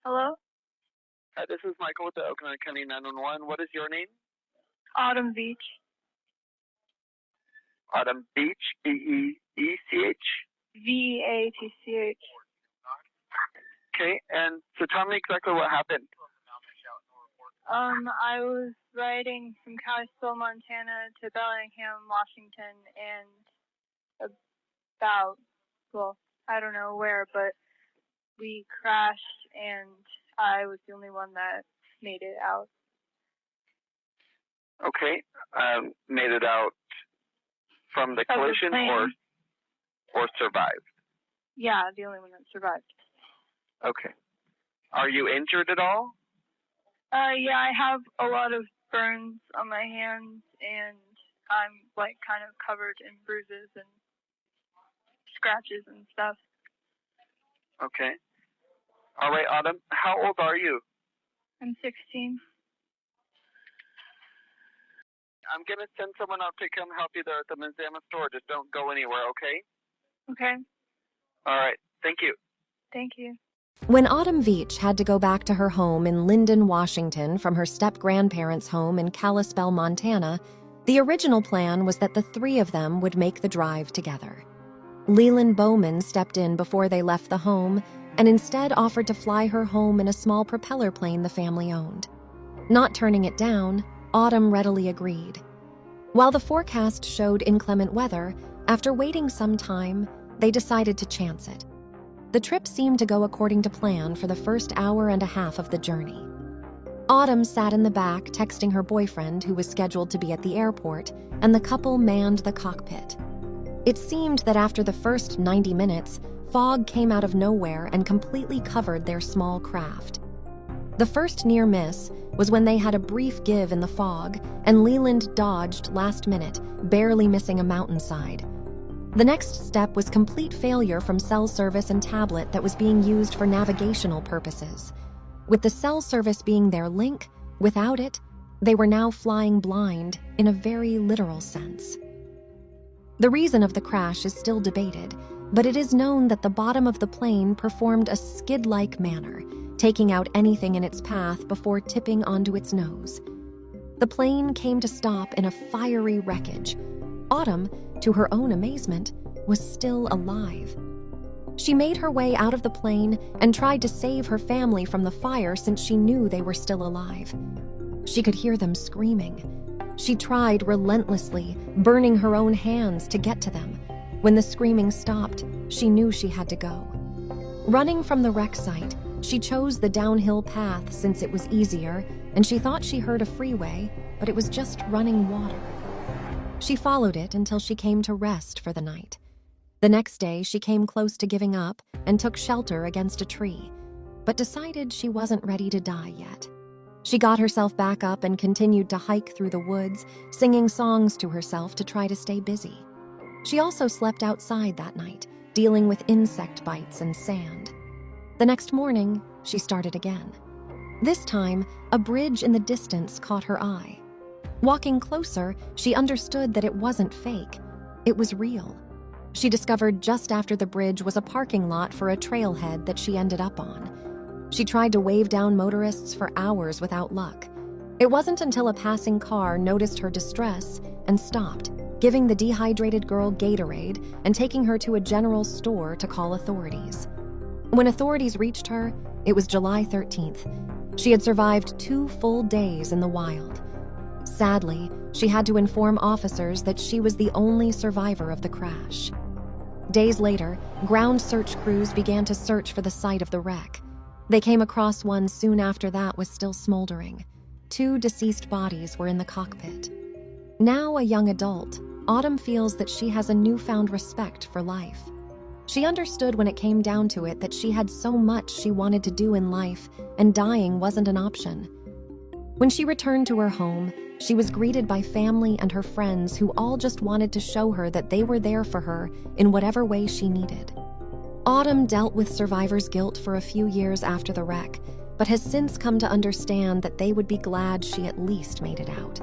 Hello? This is Michael with the Oakland County 911. What is your name? Autumn Beach. Autumn Beach, B-E-E-C-H. V-E-A-T-C-H. Okay, and so tell me exactly what happened. I was riding from Kalispell, Montana to Bellingham, Washington, and I don't know where, but we crashed and I was the only one that made it out. Okay, made it out from the collision or survived? Yeah, the only one that survived. Okay. Are you injured at all? Yeah, I have a lot of burns on my hands and I'm kind of covered in bruises and scratches and stuff. Okay. All right, Autumn, how old are you? I'm 16. I'm going to send someone out to come help you there at the Manzana store. Just don't go anywhere, okay? Okay. All right. Thank you. Thank you. When Autumn Veach had to go back to her home in Linden, Washington from her step-grandparents' home in Kalispell, Montana, the original plan was that the three of them would make the drive together. Leland Bowman stepped in before they left the home and instead offered to fly her home in a small propeller plane the family owned. Not turning it down, Autumn readily agreed. While the forecast showed inclement weather, after waiting some time, they decided to chance it. The trip seemed to go according to plan for the first hour and a half of the journey. Autumn sat in the back texting her boyfriend, who was scheduled to be at the airport, and the couple manned the cockpit. It seemed that after the first 90 minutes, fog came out of nowhere and completely covered their small craft. The first near miss was when they had a brief give in the fog, and Leland dodged last minute, barely missing a mountainside. The next step was complete failure from cell service and tablet that was being used for navigational purposes. With the cell service being their link, without it, they were now flying blind in a very literal sense. The reason of the crash is still debated, but it is known that the bottom of the plane performed a skid-like manner, taking out anything in its path before tipping onto its nose. The plane came to stop in a fiery wreckage. Autumn, to her own amazement, was still alive. She made her way out of the plane and tried to save her family from the fire since she knew they were still alive. She could hear them screaming. She tried relentlessly, burning her own hands to get to them. When the screaming stopped, she knew she had to go. Running from the wreck site, she chose the downhill path since it was easier, and she thought she heard a freeway, but it was just running water. She followed it until she came to rest for the night. The next day, she came close to giving up and took shelter against a tree, but decided she wasn't ready to die yet. She got herself back up and continued to hike through the woods, singing songs to herself to try to stay busy. She also slept outside that night, dealing with insect bites and sand. The next morning, she started again. This time, a bridge in the distance caught her eye. Walking closer, she understood that it wasn't fake. It was real. She discovered just after the bridge was a parking lot for a trailhead that she ended up on. She tried to wave down motorists for hours without luck. It wasn't until a passing car noticed her distress and stopped, giving the dehydrated girl Gatorade and taking her to a general store to call authorities. When authorities reached her, it was July 13th. She had survived 2 full days in the wild. Sadly, she had to inform officers that she was the only survivor of the crash. Days later, ground search crews began to search for the site of the wreck. They came across one soon after that was still smoldering. 2 deceased bodies were in the cockpit. Now a young adult, Autumn feels that she has a newfound respect for life. She understood when it came down to it that she had so much she wanted to do in life, and dying wasn't an option. When she returned to her home, she was greeted by family and her friends who all just wanted to show her that they were there for her in whatever way she needed. Autumn dealt with survivor's guilt for a few years after the wreck, but has since come to understand that they would be glad she at least made it out.